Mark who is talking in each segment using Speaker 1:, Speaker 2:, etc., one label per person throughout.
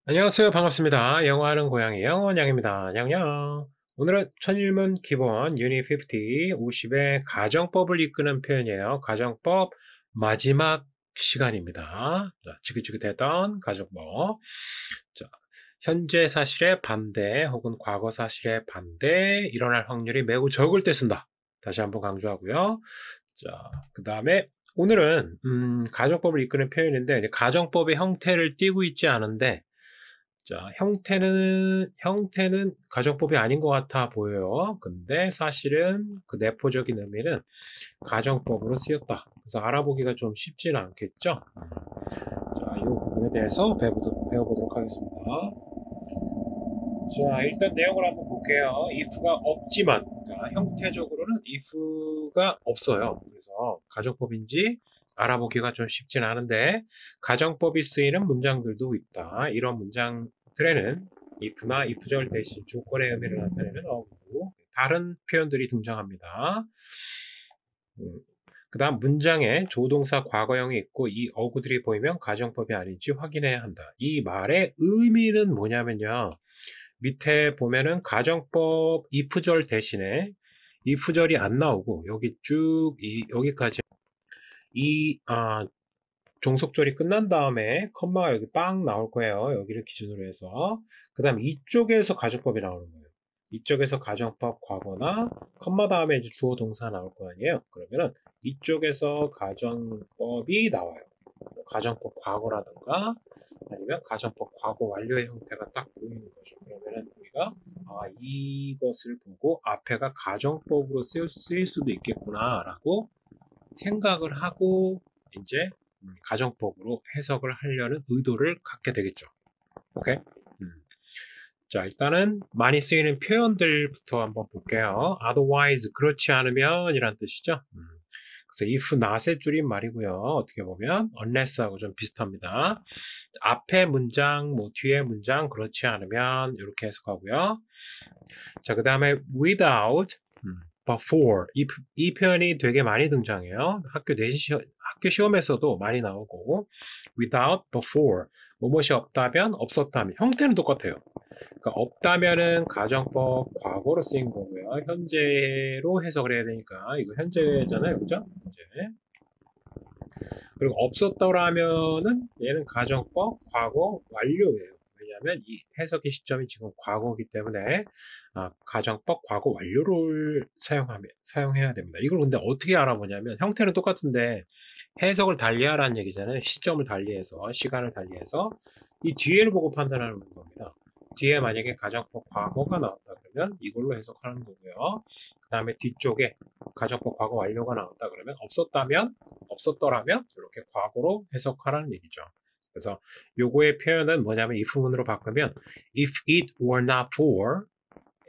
Speaker 1: 안녕하세요. 반갑습니다. 영어하는 고양이 영원양입니다. 냥냥. 오늘은 천일문 기본 유닛 50의 가정법을 이끄는 표현이에요. 가정법 마지막 시간입니다. 자, 지긋지긋했던 가정법. 자, 현재 사실의 반대 혹은 과거 사실의 반대 일어날 확률이 매우 적을 때 쓴다. 다시 한번 강조하고요. 자, 그 다음에 오늘은 가정법을 이끄는 표현인데 이제 가정법의 형태를 띠고 있지 않은데 자, 형태는 가정법이 아닌 것 같아 보여요. 근데 사실은 그 내포적인 의미는 가정법으로 쓰였다. 그래서 알아보기가 좀 쉽지는 않겠죠? 자, 이 부분에 대해서 배워보도록 하겠습니다. 자, 일단 내용을 한번 볼게요. if가 없지만, 그러니까 형태적으로는 if가 없어요. 그래서 가정법인지 알아보기가 좀 쉽진 않은데, 가정법이 쓰이는 문장들도 있다. 이런 문장들에는 if나 if절 대신 조건의 의미를 나타내는 어구, 다른 표현들이 등장합니다. 그 다음 문장에 조동사 과거형이 있고 이 어구들이 보이면 가정법이 아닌지 확인해야 한다. 이 말의 의미는 뭐냐면요. 밑에 보면은 가정법 if절 대신에 if절이 안 나오고 여기 쭉 여기까지 종속절이 끝난 다음에 컴마가 여기 빵 나올 거예요. 여기를 기준으로 해서 그 다음 이쪽에서 가정법이 나오는 거예요. 이쪽에서 가정법 과거나 컴마 다음에 이제 주어 동사 나올 거 아니에요. 그러면은 이쪽에서 가정법이 나와요. 가정법 과거라든가 아니면 가정법 과거 완료의 형태가 딱 보이는 거죠. 그러면은 우리가 이것을 보고 앞에가 가정법으로 쓰일 수도 있겠구나라고 생각을 하고 이제 가정법으로 해석을 하려는 의도를 갖게 되겠죠. 오케이? 자, 일단은 많이 쓰이는 표현들부터 한번 볼게요. otherwise, 그렇지 않으면 이란 뜻이죠. 그래서 if not의 줄인 말이고요. 어떻게 보면 unless하고 좀 비슷합니다. 앞에 문장, 뭐 뒤에 문장 그렇지 않으면 이렇게 해석하고요. 자, 그 다음에 without, but for 이 표현이 되게 많이 등장해요. 학교 시험에서도 많이 나오고 without, but for 무엇이 없다면 없었다면 형태는 똑같아요. 그러니까 없다면은 가정법 과거로 쓰인 거고요. 현재로 해석을 해야 되니까 이거 현재잖아요, 그죠? 현재. 그리고 없었더라면은 얘는 가정법 과거 완료예요. 왜냐하면 이 해석의 시점이 지금 과거이기 때문에 가정법 과거 완료를 사용해야 됩니다. 이걸 근데 어떻게 알아보냐면 형태는 똑같은데 해석을 달리하라는 얘기잖아요. 시점을 달리해서 시간을 달리해서 이 뒤에를 보고 판단하는 겁니다. 뒤에 만약에 가정법 과거가 나왔다 그러면 이걸로 해석하는 거고요. 그 다음에 뒤쪽에 가정법 과거 완료가 나왔다 그러면 없었더라면 이렇게 과거로 해석하라는 얘기죠. 그래서 요거의 표현은 뭐냐면 if문으로 바꾸면 if it were not for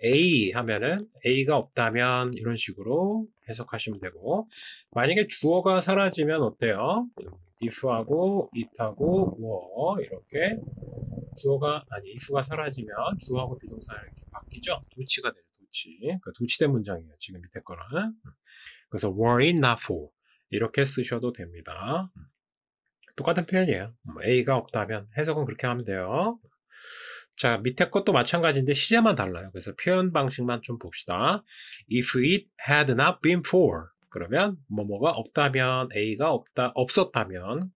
Speaker 1: A 하면은 A가 없다면 이런 식으로 해석하시면 되고 만약에 주어가 사라지면 어때요? if하고 it하고 were 이렇게 if가 사라지면 주어하고 비동사가 이렇게 바뀌죠? 도치가 되죠, 도치. 그러니까 도치된 문장이에요, 지금 밑에 거는. 그래서 were it not for 이렇게 쓰셔도 됩니다. 똑같은 표현이에요. A가 없다면 해석은 그렇게 하면 돼요. 자, 밑에 것도 마찬가지인데 시제만 달라요. 그래서 표현 방식만 좀 봅시다. If it had not been for 그러면 뭐뭐가 없다면 A가 없었다면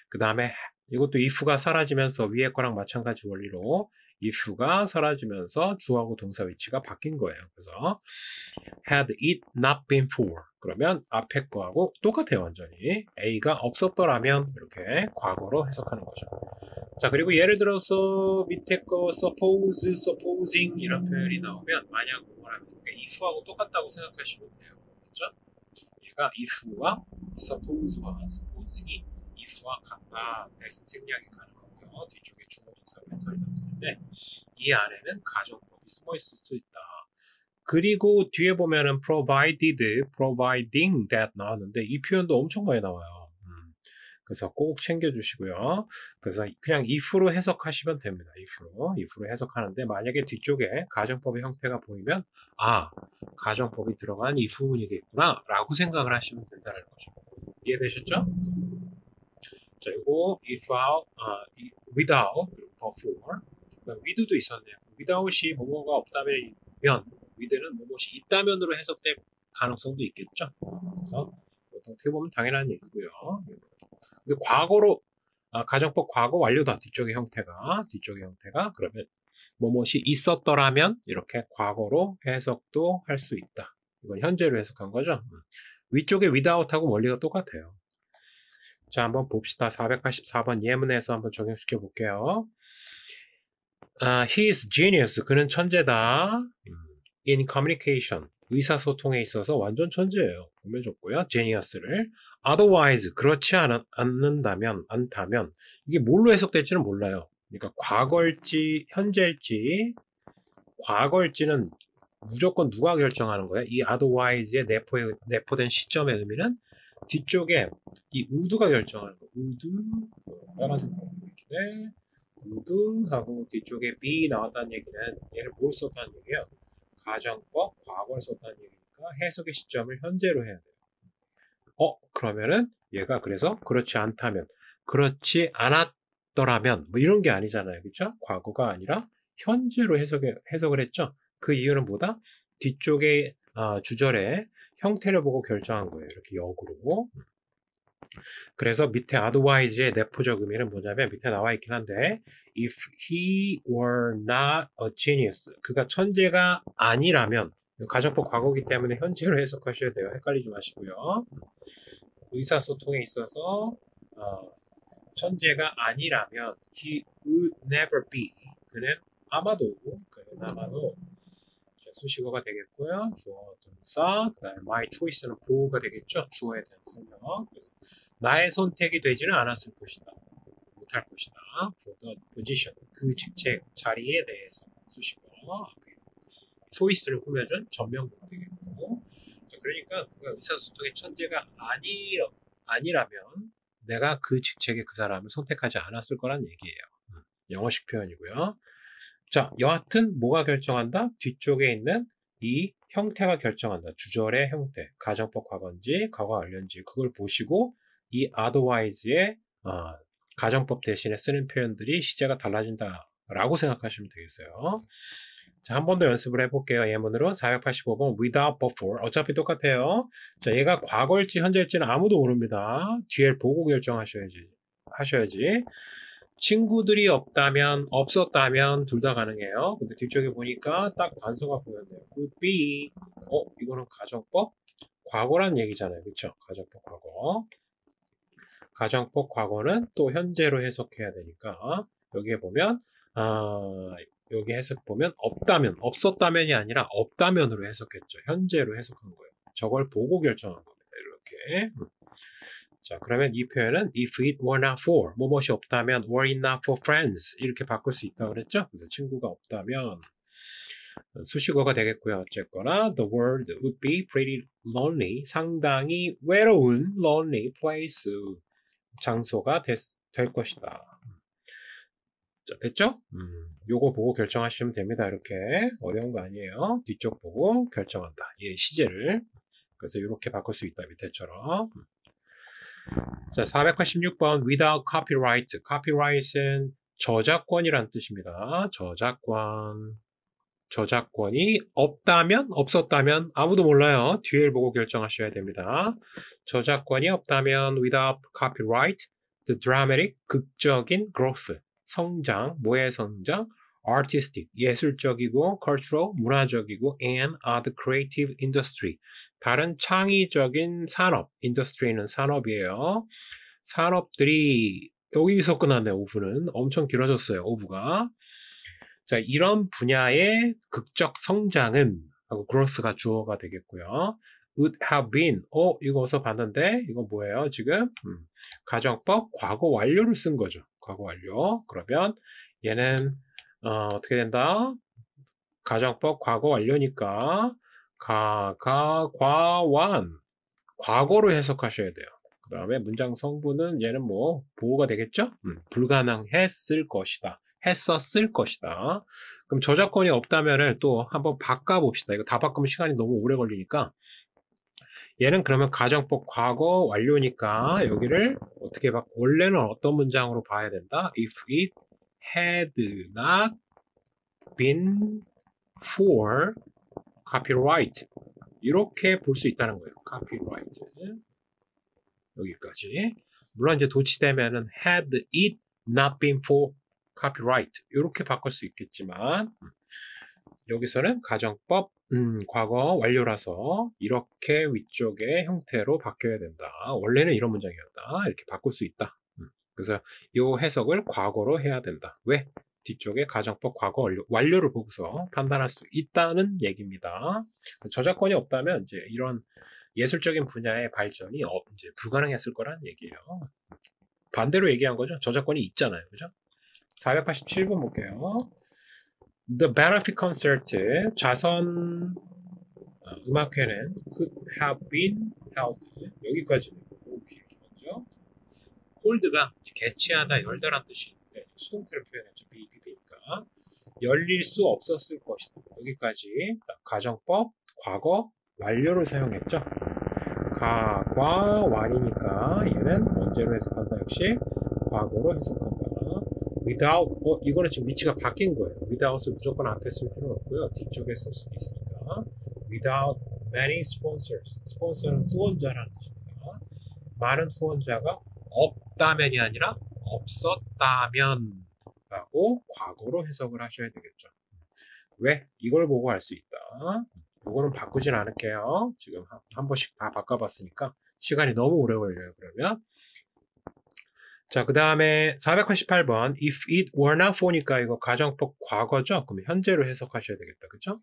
Speaker 1: 그 다음에 이것도 if가 사라지면서 위에 거랑 마찬가지 원리로 if가 사라지면서 주어하고 동사 위치가 바뀐 거예요. 그래서 had it not been for 그러면 앞에 거하고 똑같아요. 완전히 A가 없었더라면 이렇게 과거로 해석하는 거죠. 자, 그리고 예를 들어서 밑에 거 suppose, supposing 이런 표현이 나오면 만약 뭐라면 if하고 똑같다고 생각하시면 돼요. 그렇죠? 얘가 if와 suppose와 supposing이 if와 같다. 대신 생략이 가능하고요. 뒤쪽에 주어 동사 패턴이 나오는데 이 안에는 가정법이 숨어 있을 수 있다. 그리고 뒤에 보면은 provided, providing that 나왔는데 이 표현도 엄청 많이 나와요. 그래서 꼭 챙겨주시고요. 그래서 그냥 if로 해석하시면 됩니다. if로 해석하는데 만약에 뒤쪽에 가정법의 형태가 보이면 가정법이 들어간 if문이겠구나 라고 생각을 하시면 된다는 거죠. 이해되셨죠? 자, 이거 without, 그리고 before. with도 있었네요. without이 뭐뭐가 없다면 with는 뭐뭐이 있다면으로 해석될 가능성도 있겠죠. 그래서 어떻게 보면 당연한 얘기고요. 근데 과거로 가정법 과거 완료다. 뒤쪽의 형태가 그러면 뭐뭇이 있었더라면 이렇게 과거로 해석도 할 수 있다. 이건 현재로 해석한 거죠. 위쪽에 without하고 원리가 똑같아요. 자, 한번 봅시다. 484번 예문에서 한번 적용시켜 볼게요. He is genius. 그는 천재다. In communication. 의사소통에 있어서 완전 천재예요. 보면 좋고요. genius를. Otherwise. 그렇지 않다면 이게 뭘로 해석될지는 몰라요. 그러니까 과거일지 현재일지 과거일지는 무조건 누가 결정하는 거예요? 이 otherwise에 내포된 시점의 의미는 뒤쪽에 이 would가 결정하는 거예요. would would하고 뒤쪽에 be 나왔다는 얘기는 얘를 뭘 썼다는 얘기예요? 가정법 과거를 썼다는 얘기니까 해석의 시점을 현재로 해야 돼요. 그러면은 얘가 그래서 그렇지 않다면 그렇지 않았더라면 뭐 이런 게 아니잖아요. 그렇죠? 과거가 아니라 현재로 해석을 했죠. 그 이유는 뭐다? 뒤쪽에 주절의 형태를 보고 결정한 거예요. 이렇게 역으로. 그래서 밑에 otherwise의 내포적 의미는 뭐냐면 밑에 나와 있긴 한데 if he were not a genius 그가 천재가 아니라면 가정법 과거이기 때문에 현재로 해석하셔야 돼요. 헷갈리지 마시고요. 의사소통에 있어서 천재가 아니라면 he would never be 그는 아마도 수식어가 되겠고요. 주어, 동사, 그 다음에 my choice는 보호가 되겠죠. 주어에 대한 설명. 그래서 나의 선택이 되지는 않았을 것이다. 못할 것이다. for the position, 그 직책, 자리에 대해서 수식어. choice를 꾸며준 전명구가 되겠고. 그러니까 그가 의사소통의 천재가 아니라면 내가 그 직책에 그 사람을 선택하지 않았을 거란 얘기예요. 영어식 표현이고요. 자, 여하튼 뭐가 결정한다? 뒤쪽에 있는 이 형태가 결정한다. 주절의 형태, 가정법 과거인지 과거 완료인지 그걸 보시고 이 otherwise의 가정법 대신에 쓰는 표현들이 시제가 달라진다라고 생각하시면 되겠어요. 자, 한 번 더 연습을 해볼게요. 예문으로 485번 without before 어차피 똑같아요. 자, 얘가 과거일지 현재일지는 아무도 모릅니다. 뒤를 보고 결정하셔야지. 친구들이 없었다면 둘 다 가능해요. 근데 뒤쪽에 보니까 딱 단서가 보였네요. could be. 이거는 가정법 과거란 얘기잖아요. 그렇죠? 가정법 과거. 가정법 과거는 또 현재로 해석해야 되니까 여기에 보면 여기 해석 보면 없었다면이 아니라 없다면으로 해석했죠. 현재로 해석한 거예요. 저걸 보고 결정한 겁니다. 이렇게. 자, 그러면 이 표현은 if it were not for 뭐뭇이 없다면 were it not for friends 이렇게 바꿀 수 있다고 그랬죠. 그래서 친구가 없다면 수식어가 되겠고요. 어쨌거나 the world would be pretty lonely 상당히 외로운 lonely place 장소가 될 것이다. 자, 됐죠? 요거 보고 결정하시면 됩니다. 이렇게 어려운 거 아니에요. 뒤쪽 보고 결정한다. 예, 시제를 그래서 이렇게 바꿀 수 있다. 밑에처럼. 자, 486번 without copyright. copyright은 저작권이란 뜻입니다. 저작권이 없었다면 아무도 몰라요. 뒤를 보고 결정하셔야 됩니다. 저작권이 없다면 without copyright, the dramatic, 극적인 growth, 성장, 뭐의 성장? artistic, 예술적이고 cultural, 문화적이고 and other creative industry, 다른 창의적인 산업, industry는 산업이에요. 산업들이 여기서 끝났네요. 오브는 엄청 길어졌어요. 오브가. 자, 이런 분야의 극적 성장은 하고 growth가 주어가 되겠고요. would have been. 이거 어디서 봤는데 이거 뭐예요? 지금 가정법 과거 완료를 쓴 거죠. 과거 완료. 그러면 얘는 어떻게 된다? 가정법 과거 완료니까 과완 과거로 해석하셔야 돼요. 그 다음에 문장 성분은 얘는 뭐 보호가 되겠죠? 불가능했을 것이다. 했었을 것이다. 그럼 저작권이 없다면을 또 한번 바꿔봅시다. 이거 다 바꾸면 시간이 너무 오래 걸리니까 얘는 그러면 가정법 과거 완료니까 여기를 어떻게 원래는 어떤 문장으로 봐야 된다? If it had not been for copyright. 이렇게 볼 수 있다는 거예요. copyright. 여기까지. 물론 이제 도치되면은 had it not been for copyright. 이렇게 바꿀 수 있겠지만, 여기서는 가정법 과거 완료라서 이렇게 위쪽의 형태로 바뀌어야 된다. 원래는 이런 문장이었다. 이렇게 바꿀 수 있다. 그래서 이 해석을 과거로 해야 된다. 왜? 뒤쪽에 가정법 과거 완료를 보고서 판단할 수 있다는 얘기입니다. 저작권이 없다면 이제 이런 예술적인 분야의 발전이 이제 불가능했을 거라는 얘기예요. 반대로 얘기한 거죠. 저작권이 있잖아요. 그죠? 487번 볼게요. The benefit concert, 자선 음악회는 could have been held. 여기까지. 먼저. hold가 개최하다, 열다란 뜻인데 수동태를 표현했죠. BPP니까. 열릴 수 없었을 것이다. 여기까지 가정법, 과거, 완료를 사용했죠. 가과 완이니까 얘는 언제로 해석한다? 역시 과거로 해석한다. without, 이거는 지금 위치가 바뀐 거예요. without을 무조건 앞에 쓸 필요는 없고요. 뒤쪽에 쓸 수도 있으니까. without many sponsors. 스폰서는 후원자라는 뜻입니다. 많은 후원자가 없다면이 아니라 없었다면 라고 과거로 해석을 하셔야 되겠죠. 왜? 이걸 보고 할 수 있다. 이거는 바꾸진 않을게요. 지금 한 번씩 다 바꿔봤으니까 시간이 너무 오래 걸려요. 그러면 자, 그 다음에 488번 if it were not for니까 이거 가정법 과거죠? 그럼 현재로 해석하셔야 되겠다. 그죠?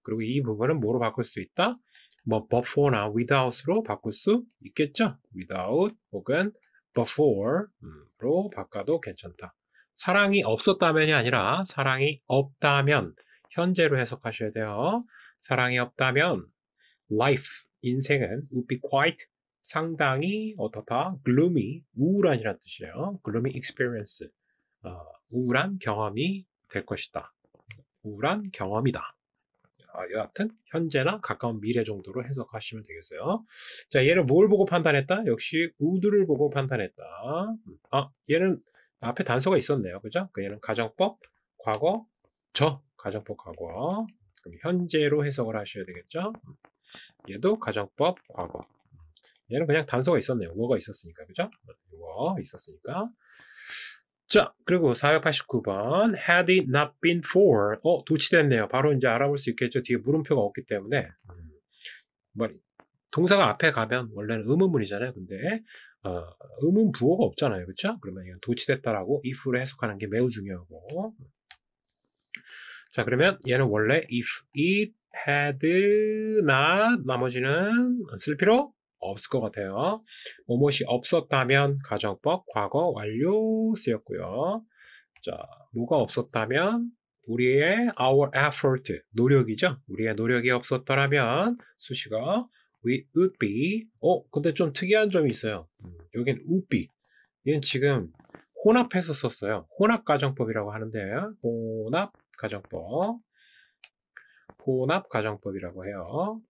Speaker 1: 그리고 이 부분은 뭐로 바꿀 수 있다? 뭐 before나 without으로 바꿀 수 있겠죠? without 혹은 before로 바꿔도 괜찮다. 사랑이 없었다면이 아니라 사랑이 없다면 현재로 해석하셔야 돼요. 사랑이 없다면 life, 인생은 would be quite, 상당히 어떻다? gloomy, 우울한이라는 뜻이에요. gloomy experience, 우울한 경험이 될 것이다. 우울한 경험이다. 여하튼 현재나 가까운 미래 정도로 해석하시면 되겠어요. 자, 얘는 뭘 보고 판단했다? 역시 would를 보고 판단했다. 얘는 앞에 단서가 있었네요. 그죠? 얘는 가정법, 과거, 가정법 과거. 그럼 현재로 해석을 하셔야 되겠죠? 얘도 가정법 과거. 얘는 그냥 단서가 있었네요. 뭐가 있었으니까. 그죠? 뭐 있었으니까. 자, 그리고 489번 had it not been for 도치됐네요. 바로 이제 알아볼 수 있겠죠. 뒤에 물음표가 없기 때문에 동사가 앞에 가면 원래는 의문문이잖아요. 근데 의문 부호가 없잖아요. 그렇죠? 그러면 이건 도치됐다라고 if로 해석하는 게 매우 중요하고. 자, 그러면 얘는 원래 if it had not 나머지는 쓸 필요 없을 것 같아요. 뭐뭇이 없었다면 가정법 과거 완료 쓰였고요. 자, 뭐가 없었다면 우리의 our effort 노력이죠. 우리의 노력이 없었더라면 수식어 we would be. 근데 좀 특이한 점이 있어요. 여긴 would be. 얘는 지금 혼합해서 썼어요. 혼합 가정법이라고 하는데요. 혼합 가정법이라고 해요.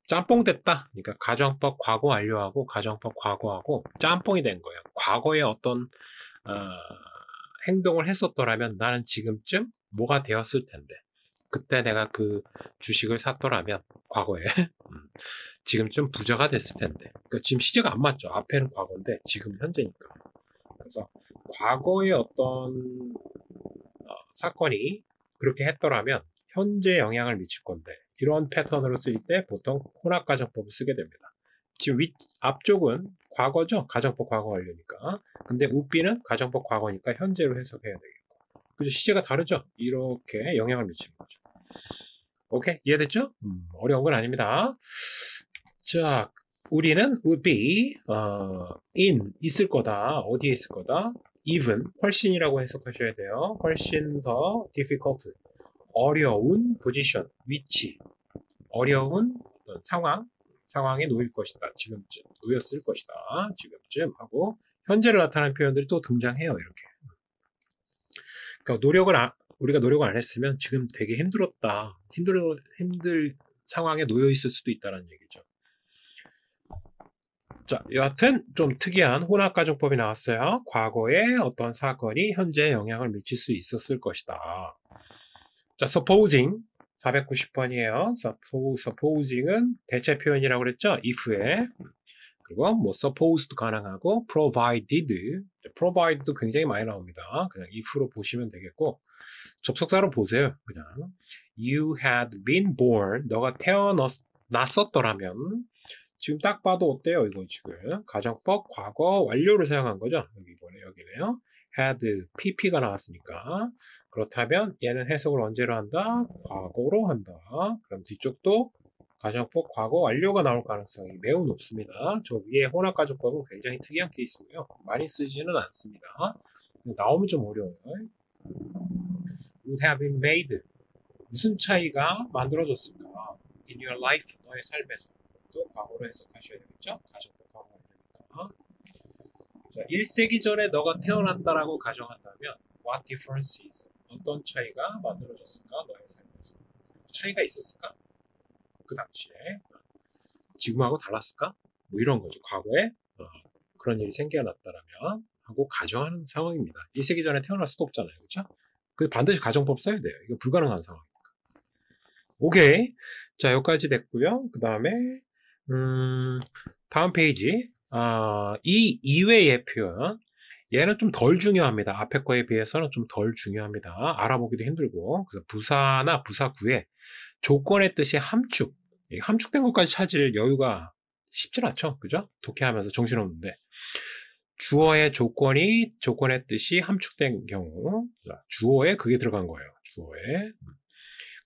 Speaker 1: 짬뽕 됐다. 그러니까 가정법 과거 완료하고 가정법 과거하고 짬뽕이 된 거예요. 과거에 어떤 행동을 했었더라면 나는 지금쯤 뭐가 되었을 텐데. 그때 내가 그 주식을 샀더라면 과거에 지금쯤 부자가 됐을 텐데. 그러니까 지금 시제가 안 맞죠. 앞에는 과거인데 지금 현재니까. 그래서 과거의 어떤 사건이 그렇게 했더라면 현재 영향을 미칠 건데 이런 패턴으로 쓰일 때 보통 혼합가정법을 쓰게 됩니다. 지금 앞쪽은 과거죠. 가정법 과거 완료니까. 근데 우비는 가정법 과거니까 현재로 해석해야 되겠고. 그죠? 시제가 다르죠? 이렇게 영향을 미치는 거죠. 오케이? 이해됐죠? 어려운 건 아닙니다. 자, 우리는 would be in 있을 거다. 어디에 있을 거다? even 훨씬이라고 해석하셔야 돼요. 훨씬 더 difficult 어려운 포지션 위치 어려운 어떤 상황에 놓일 것이다. 지금쯤 놓였을 것이다. 지금쯤 하고 현재를 나타내는 표현들이 또 등장해요. 이렇게. 그러니까 우리가 노력을 안 했으면 지금 되게 힘들었다. 힘들 상황에 놓여 있을 수도 있다는 얘기죠. 자, 여하튼 좀 특이한 혼합가정법이 나왔어요. 과거에 어떤 사건이 현재에 영향을 미칠 수 있었을 것이다. 자, supposing 490번이에요. supposing은 대체 표현이라고 그랬죠? if에. 그리고 뭐 supposed도 가능하고 provided도 굉장히 많이 나옵니다. 그냥 if로 보시면 되겠고 접속사로 보세요. 그냥 you had been born 너가 태어났었더라면 지금 딱 봐도 어때요? 이거 지금 가정법 과거 완료를 사용한 거죠. 여기네요. had pp가 나왔으니까 그렇다면 얘는 해석을 언제로 한다? 과거로 한다. 그럼 뒤쪽도 가정법 과거 완료가 나올 가능성이 매우 높습니다. 저 위에 혼합가정법은 굉장히 특이한 케이스고요. 많이 쓰지는 않습니다. 나오면 좀 어려워요. would have been made 무슨 차이가 만들어졌을까? in your life 너의 삶에서 또 과거로 해석하셔야 되겠죠? 가정법 과거 완료니까. 자, 1세기 전에 너가 태어났다라고 가정한다면 what differences 어떤 차이가 만들어졌을까? 너의 삶에서 차이가 있었을까? 그 당시에 지금하고 달랐을까? 뭐 이런 거죠. 과거에 그런 일이 생겨났다라면 하고 가정하는 상황입니다. 1세기 전에 태어날 수도 없잖아요. 그렇죠? 그 반드시 가정법 써야 돼요. 이거 불가능한 상황이니까. 오케이. 자, 여기까지 됐고요. 그 다음에 다음 페이지 이 이외의 표현 얘는 좀 덜 중요합니다. 앞에 거에 비해서는 좀 덜 중요합니다. 알아보기도 힘들고 그래서 부사나 부사구에 조건의 뜻이 함축된 것까지 찾을 여유가 쉽진 않죠. 그죠? 독해하면서 정신없는데 주어의 조건의 뜻이 함축된 경우 주어에 그게 들어간 거예요. 주어에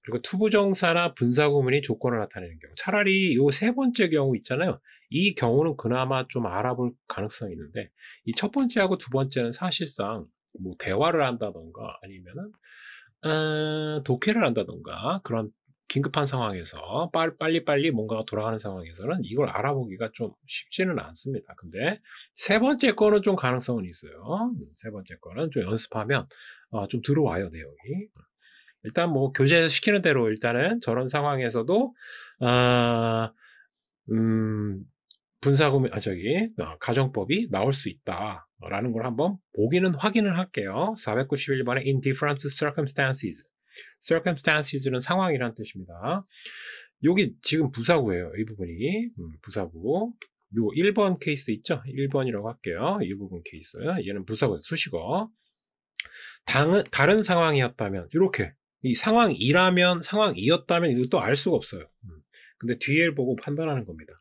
Speaker 1: 그리고 투부정사나 분사구문이 조건을 나타내는 경우 차라리 이 세 번째 경우 있잖아요. 이 경우는 그나마 좀 알아볼 가능성이 있는데 이 첫 번째하고 두 번째는 사실상 뭐 대화를 한다던가 아니면은 독해를 한다던가 그런 긴급한 상황에서 빨리빨리 뭔가가 돌아가는 상황에서는 이걸 알아보기가 좀 쉽지는 않습니다. 근데 세 번째 거는 좀 가능성은 있어요. 세 번째 거는 좀 연습하면 좀 들어와요, 내용이. 일단 뭐 교재에서 시키는 대로 일단은 저런 상황에서도 분사구문 가정법이 나올 수 있다라는 걸 한번 보기는 확인을 할게요. 491번에 in different circumstances. circumstances는 상황이라는 뜻입니다. 여기 지금 부사구예요. 이 부분이 부사구. 요 1번 케이스 있죠? 1번이라고 할게요. 이 부분 케이스. 얘는 부사구 수식어. 다른 상황이었다면 이렇게 이 상황이었다면 이것도 알 수가 없어요. 근데 뒤를 보고 판단하는 겁니다.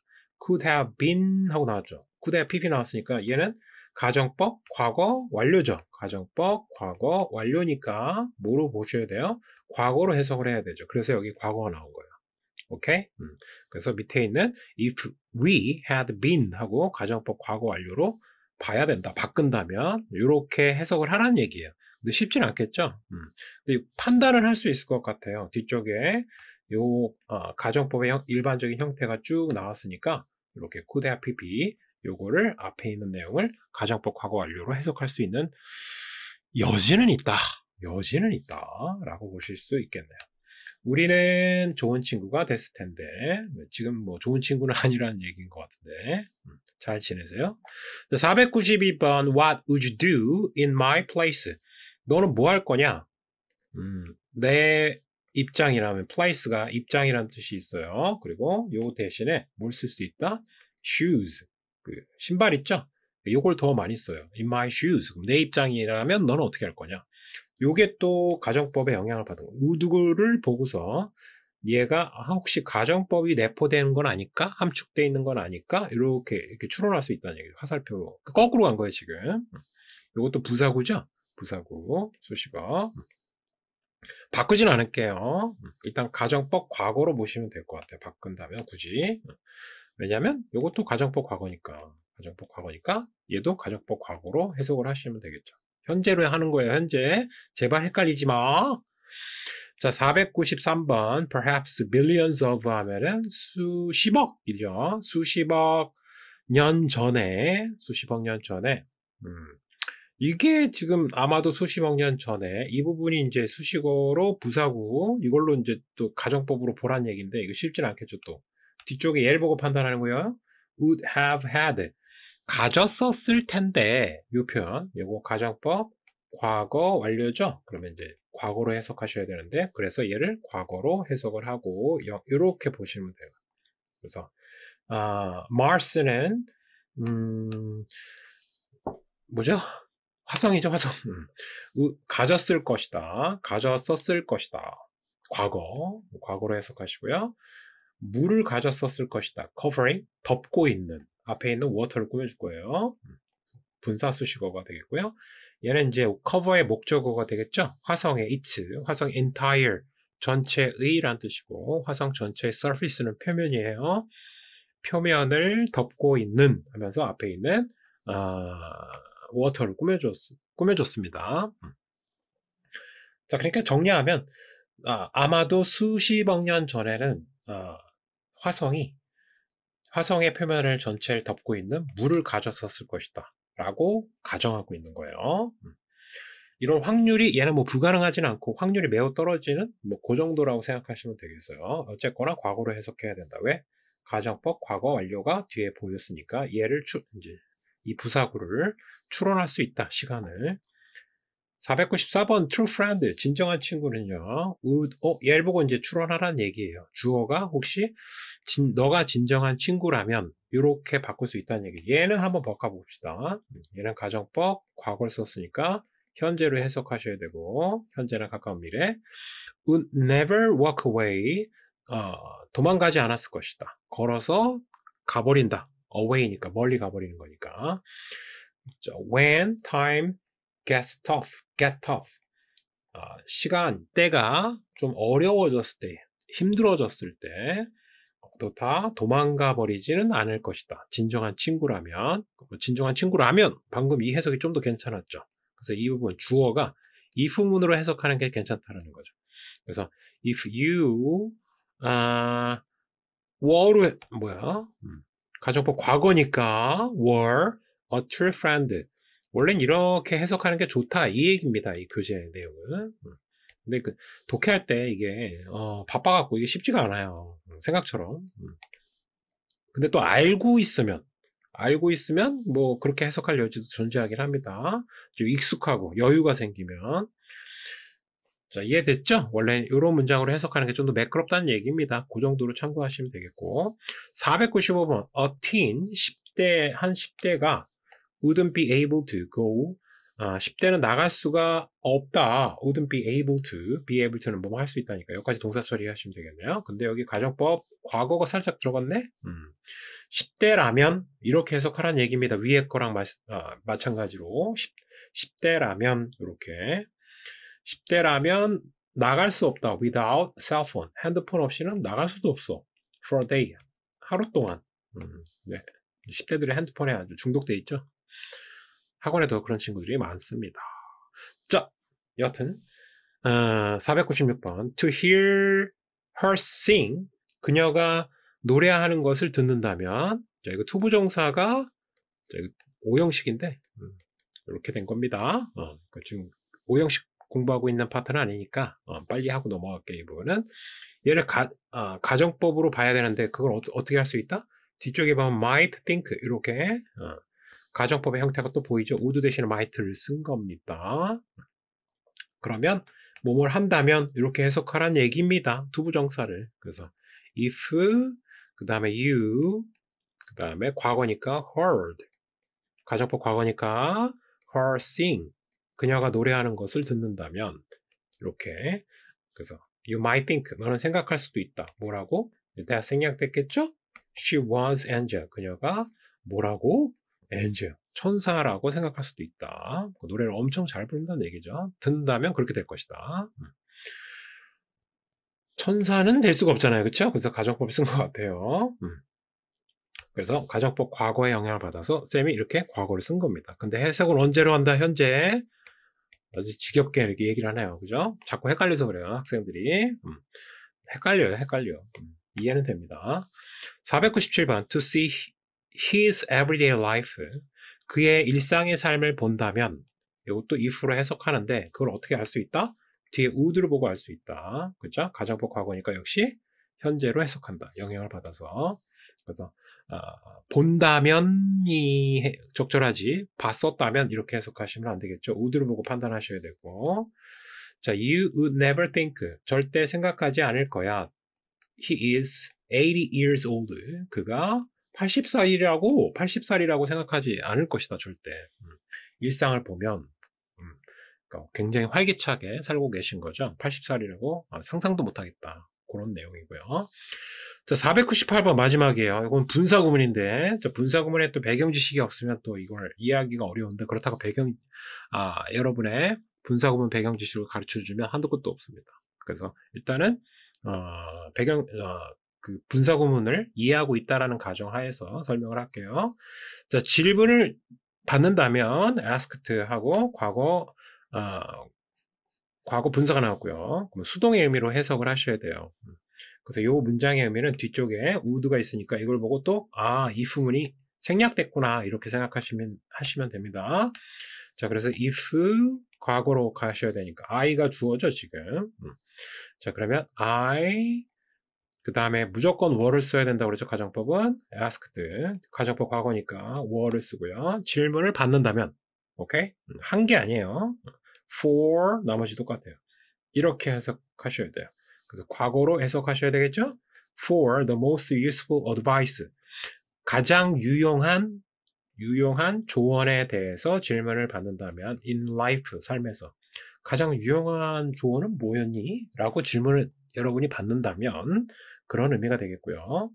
Speaker 1: could have been 하고 나왔죠. could have pp 나왔으니까 얘는 가정법 과거 완료죠. 가정법 과거 완료니까 뭐로 보셔야 돼요? 과거로 해석을 해야 되죠. 그래서 여기 과거가 나온 거예요. 오케이? 그래서 밑에 있는 if we had been 하고 가정법 과거 완료로 봐야 된다. 바꾼다면 이렇게 해석을 하라는 얘기예요. 근데 쉽진 않겠죠? 근데 판단을 할 수 있을 것 같아요. 뒤쪽에 요 가정법의 일반적인 형태가 쭉 나왔으니까 이렇게 could have pp 요거를 앞에 있는 내용을 가정법 과거 완료로 해석할 수 있는 여지는 있다 라고 보실 수 있겠네요. 우리는 좋은 친구가 됐을 텐데 지금 뭐 좋은 친구는 아니라는 얘기인 것 같은데 잘 지내세요? 492번 What would you do in my place? 너는 뭐 할 거냐? 내 입장이라면 place가 입장이라는 뜻이 있어요. 그리고 요 대신에 뭘 쓸 수 있다? shoes 그 신발 있죠? 요걸 더 많이 써요. in my shoes 내 입장이라면 너는 어떻게 할 거냐? 요게 또 가정법에 영향을 받은 거예요. would를 보고서 얘가 혹시 가정법이 내포되는 건 아닐까? 함축되어 있는 건 아닐까? 이렇게 추론할 수 있다는 얘기예요. 화살표로 거꾸로 간 거예요 지금. 요것도 부사구죠? 부사구 수식어. 바꾸진 않을게요. 일단 가정법 과거로 보시면 될 것 같아요. 바꾼다면 굳이. 왜냐면 이것도 가정법 과거니까. 얘도 가정법 과거로 해석을 하시면 되겠죠. 현재로 하는 거예요. 현재. 제발 헷갈리지 마. 자, 493번 perhaps billions of 하면은 수십억이죠. 수십억 년 전에 이게 지금 아마도 수십억 년 전에 이 부분이 이제 수식어로 부사구 이걸로 이제 또 가정법으로 보란 얘기인데 이거 쉽진 않겠죠 또 뒤쪽에 예를 보고 판단하는 거예요. would have had. 가졌었을 텐데, 이 표현, 이거 가정법, 과거 완료죠? 그러면 이제 과거로 해석하셔야 되는데, 그래서 얘를 과거로 해석을 하고, 이렇게 보시면 돼요. 그래서, Mars는, 뭐죠? 화성이죠, 화성. 가졌을 것이다. 가졌었을 것이다. 과거로 해석하시고요. 물을 가졌었을 것이다. covering, 덮고 있는. 앞에 있는 water를 꾸며줄 거예요. 분사수식어가 되겠고요. 얘는 이제 cover의 목적어가 되겠죠. 화성의 its, 화성 entire, 전체의란 뜻이고, 화성 전체의 surface는 표면이에요. 표면을 덮고 있는 하면서 앞에 있는 water를 꾸며줬습니다. 자, 그러니까 정리하면 아마도 수십억 년 전에는 화성의 표면을 전체를 덮고 있는 물을 가졌었을 것이다 라고 가정하고 있는 거예요. 이런 확률이 얘는 뭐 불가능하진 않고 확률이 매우 떨어지는 뭐 그 정도라고 생각하시면 되겠어요. 어쨌거나 과거로 해석해야 된다. 왜? 가정법 과거 완료가 뒤에 보였으니까 얘를 이제 이 부사구를 추론할 수 있다. 시간을. 494번 true friend 진정한 친구는요. 얘를 보고 이제 추론하라는 얘기예요. 주어가 혹시 너가 진정한 친구라면 이렇게 바꿀 수 있다는 얘기. 얘는 한번 바꿔봅시다. 얘는 가정법 과거를 썼으니까 현재로 해석하셔야 되고 현재나 가까운 미래. would never walk away 도망가지 않았을 것이다. 걸어서 가버린다. away니까 멀리 가버리는 거니까. when time get tough. 때가 좀 어려워졌을 때, 힘들어졌을 때, 다 도망가 버리지는 않을 것이다. 진정한 친구라면, 방금 이 해석이 좀 더 괜찮았죠. 그래서 이 부분 주어가 if문으로 해석하는 게 괜찮다는 거죠. 그래서 if you were로 가정법 과거니까 were a true friend. 원래는 이렇게 해석하는 게 좋다 이 얘기입니다. 이 교재 내용은. 근데 독해할 때 이게 바빠갖고 이게 쉽지가 않아요. 생각처럼. 근데 또 알고 있으면 뭐 그렇게 해석할 여지도 존재하긴 합니다. 좀 익숙하고 여유가 생기면. 자, 이해됐죠? 원래 이런 문장으로 해석하는 게 좀 더 매끄럽다는 얘기입니다. 그 정도로 참고하시면 되겠고. 495번 한 10대가 wouldn't be able to go. 10대는 나갈 수가 없다. wouldn't be able to는 뭐 할 수 있다니까. 여기까지 동사 처리하시면 되겠네요. 근데 여기 가정법 과거가 살짝 들어갔네. 10대라면 이렇게 해석하라는 얘기입니다. 위에 거랑 마찬가지로 10대라면 이렇게 10대라면 나갈 수 없다. without cell phone. 핸드폰 없이는 나갈 수도 없어. for a day. 하루 동안. 네. 10대들이 핸드폰에 아주 중독돼 있죠. 학원에도 그런 친구들이 많습니다. 자, 여튼 496번 to hear her sing. 그녀가 노래하는 것을 듣는다면 자, 이거 투부정사가 자, 이거 5형식인데 이렇게 된 겁니다. 지금 5형식 공부하고 있는 파트는 아니니까 빨리 하고 넘어갈게요. 이 부분은 얘를 가정법으로 봐야 되는데 그걸 어떻게 할 수 있다? 뒤쪽에 보면 might think 이렇게 가정법의 형태가 또 보이죠. would 대신에 might를 쓴 겁니다. 그러면 뭐뭘 한다면 이렇게 해석하라는 얘기입니다. 투부정사를. 그래서 if 그 다음에 you 그 다음에 과거니까 heard 가정법 과거니까 her sing 그녀가 노래하는 것을 듣는다면 이렇게 그래서 you might think 너는 생각할 수도 있다. 뭐라고? 대학 생략됐겠죠? She was angel 그녀가 뭐라고? angel 천사라고 생각할 수도 있다. 노래를 엄청 잘 부른다는 얘기죠. 듣는다면 그렇게 될 것이다. 천사는 될 수가 없잖아요. 그렇죠? 그래서 가정법을 쓴 것 같아요. 그래서 가정법 과거의 영향을 받아서 쌤이 이렇게 과거를 쓴 겁니다. 근데 해석을 언제로 한다? 현재. 아주 지겹게 이렇게 얘기를 하네요. 그죠? 자꾸 헷갈려서 그래요. 학생들이. 헷갈려. 이해는 됩니다. 497번 to see his everyday life 그의 일상의 삶을 본다면 이것도 if로 해석하는데 그걸 어떻게 알 수 있다? 뒤에 would를 보고 알 수 있다. 그죠? 가정법 과거니까 역시 현재로 해석한다. 영향을 받아서. 그래서 본다면이 적절하지, 봤었다면 이렇게 해석하시면 안 되겠죠. would를 보고 판단하셔야 되고. 자, you would never think. 절대 생각하지 않을 거야. He is 80 years old. 그가 80살이라고 생각하지 않을 것이다, 절대. 일상을 보면, 그러니까 굉장히 활기차게 살고 계신 거죠. 80살이라고 상상도 못하겠다. 그런 내용이고요. 자, 498번 마지막이에요. 이건 분사구문인데, 분사구문에 또 배경 지식이 없으면 또 이걸 이해하기가 어려운데, 그렇다고 여러분의 분사구문 배경 지식을 가르쳐 주면 한도 끝도 없습니다. 그래서 일단은, 그 분사구문을 이해하고 있다라는 가정하에서 설명을 할게요. 자, 질문을 받는다면, asked 하고, 과거 분사가 나왔고요. 그럼 수동의 의미로 해석을 하셔야 돼요. 그래서 이 문장의 의미는 뒤쪽에 would가 있으니까 이걸 보고 또, if문이 생략됐구나, 이렇게 하시면 됩니다. 자, 그래서 if, 과거로 가셔야 되니까, I가 주어져, 지금. 자, 그러면 I, 그 다음에 무조건 were를 써야 된다고 그랬죠, 가정법은. asked, 가정법 과거니까 were를 쓰고요. 질문을 받는다면, 오케이? 한 게 아니에요. for, 나머지 똑같아요. 이렇게 해석하셔야 돼요. 그래서 과거로 해석하셔야 되겠죠? For the most useful advice. 가장 유용한 조언에 대해서 질문을 받는다면, in life, 삶에서. 가장 유용한 조언은 뭐였니? 라고 질문을 여러분이 받는다면, 그런 의미가 되겠고요.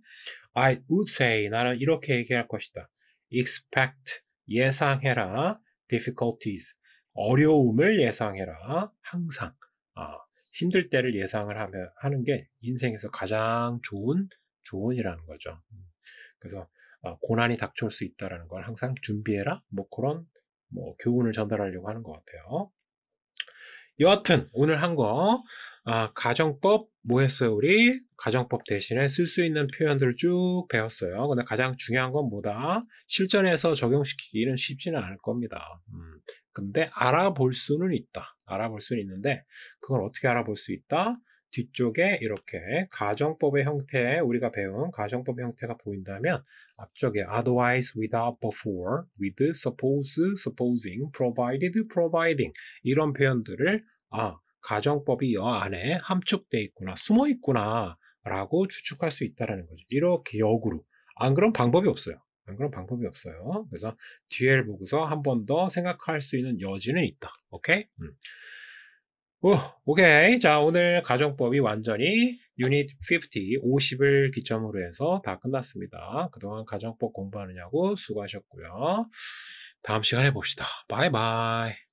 Speaker 1: I would say, 나는 이렇게 얘기할 것이다. expect, 예상해라. difficulties, 어려움을 예상해라. 항상. 힘들 때를 예상을 하는 게 인생에서 가장 좋은 조언이라는 거죠. 그래서 고난이 닥쳐올 수 있다는 걸 항상 준비해라. 그런 교훈을 전달하려고 하는 것 같아요. 여하튼 오늘 한 거 가정법 뭐 했어요? 우리 가정법 대신에 쓸 수 있는 표현들을 쭉 배웠어요. 근데 가장 중요한 건 뭐다? 실전에서 적용시키기는 쉽지는 않을 겁니다. 근데 알아볼 수는 있다. 알아볼 수는 있는데 그걸 어떻게 알아볼 수 있다? 뒤쪽에 이렇게 가정법의 형태, 우리가 배운 가정법의 형태가 보인다면 앞쪽에 otherwise, without, before, with, suppose, supposing, provided, providing 이런 표현들을 가정법이 이 안에 함축되어 있구나, 숨어 있구나 라고 추측할 수 있다는 거죠. 이렇게 역으로. 안 그런 방법이 없어요. 그래서 뒤를 보고서 한 번 더 생각할 수 있는 여지는 있다. 오케이? 오케이. 자, 오늘 가정법이 완전히 유닛 50을 기점으로 해서 다 끝났습니다. 그동안 가정법 공부하느냐고 수고하셨고요. 다음 시간에 봅시다. 바이바이.